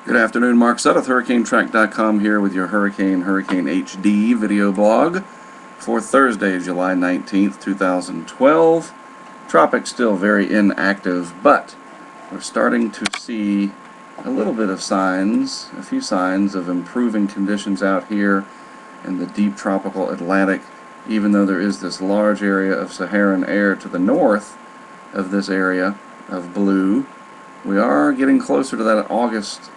Good afternoon, Mark Sudduth, HurricaneTrack.com here with your Hurricane HD video blog for Thursday, July 19th, 2012. Tropics still very inactive, but we're starting to see a little bit of signs, a few signs of improving conditions out here in the deep tropical Atlantic, even though there is this large area of Saharan air to the north of this area of blue. We are getting closer to that August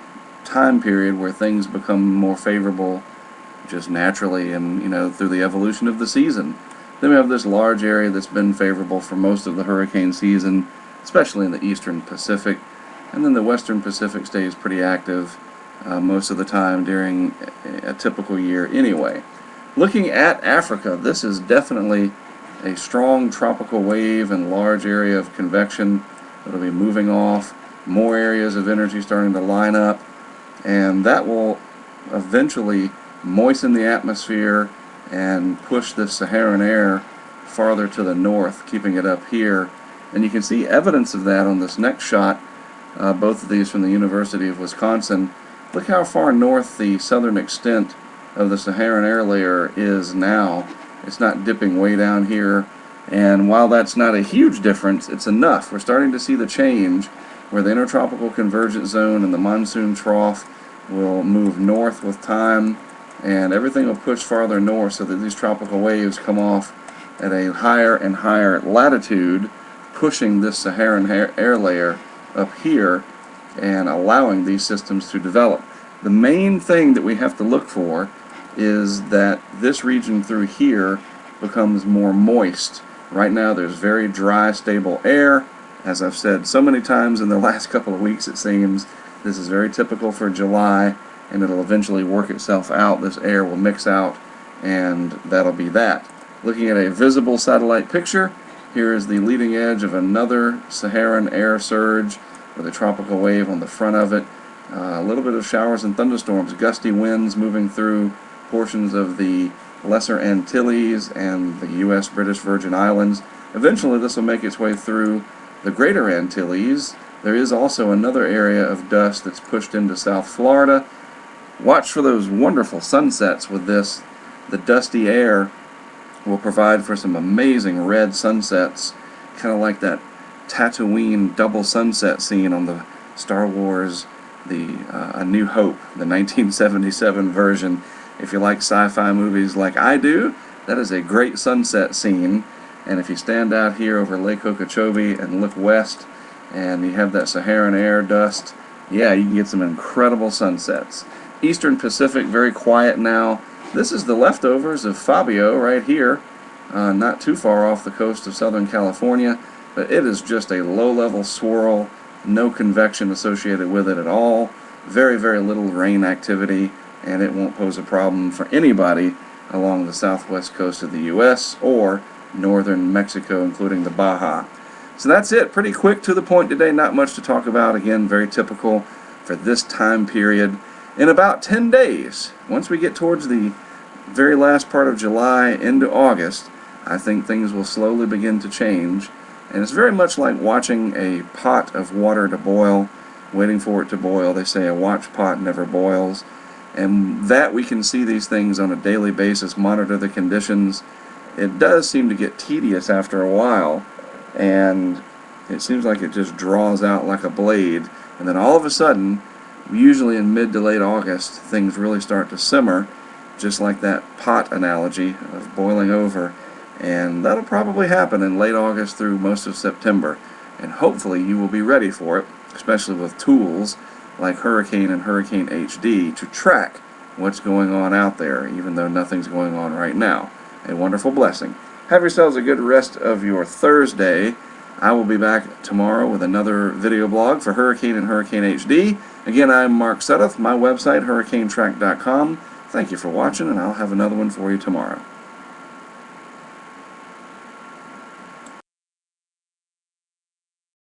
time period where things become more favorable just naturally and through the evolution of the season. Then we have this large area that's been favorable for most of the hurricane season, especially in the eastern Pacific, and then the western Pacific stays pretty active most of the time during a typical year anyway. Looking at Africa, this is definitely a strong tropical wave and large area of convection that'll be moving off, more areas of energy starting to line up, and that will eventually moisten the atmosphere and push the Saharan air farther to the north, keeping it up here. And you can see evidence of that on this next shot, both of these from the University of Wisconsin. Look how far north the southern extent of the Saharan air layer is now. It's not dipping way down here, and while that's not a huge difference, it's enough. We're starting to see the change where the intertropical convergence zone and the monsoon trough will move north with time, and everything will push farther north so that these tropical waves come off at a higher and higher latitude, pushing this Saharan air layer up here and allowing these systems to develop. The main thing that we have to look for is that this region through here becomes more moist. Right now there's very dry, stable air. As I've said so many times in the last couple of weeks, it seems, this is very typical for July, and it'll eventually work itself out. This air will mix out, and that'll be that. Looking at a visible satellite picture, here is the leading edge of another Saharan air surge with a tropical wave on the front of it. A little bit of showers and thunderstorms, gusty winds moving through portions of the Lesser Antilles and the U.S. British Virgin Islands. Eventually this will make its way through the Greater Antilles. There is also another area of dust that's pushed into South Florida. Watch for those wonderful sunsets with this. The dusty air will provide for some amazing red sunsets, kind of like that Tatooine double sunset scene on the Star Wars A New Hope, the 1977 version. If you like sci-fi movies like I do, that is a great sunset scene. And if you stand out here over Lake Okeechobee and look west, and you have that Saharan air dust, yeah, you can get some incredible sunsets. Eastern Pacific, very quiet now. This is the leftovers of Fabio right here, not too far off the coast of Southern California, but it is just a low-level swirl, no convection associated with it at all, very, very little rain activity, and it won't pose a problem for anybody along the southwest coast of the U.S. or northern Mexico, including the Baja. So that's it. Pretty quick, to the point today. Not much to talk about. Again, very typical for this time period. In about 10 days, once we get towards the very last part of July into August, I think things will slowly begin to change. And it's very much like watching a pot of water to boil, waiting for it to boil. They say a watch pot never boils. And that we can see these things on a daily basis, monitor the conditions. It does seem to get tedious after a while, and it seems like it just draws out like a blade, and then all of a sudden, usually in mid to late August, things really start to simmer, just like that pot analogy of boiling over, and that'll probably happen in late August through most of September, and hopefully you will be ready for it, especially with tools like Hurricane and Hurricane HD to track what's going on out there, even though nothing's going on right now. A wonderful blessing. Have yourselves a good rest of your Thursday. I will be back tomorrow with another video blog for Hurricane and Hurricane HD. Again, I'm Mark Sudduth. My website, HurricaneTrack.com. Thank you for watching, and I'll have another one for you tomorrow.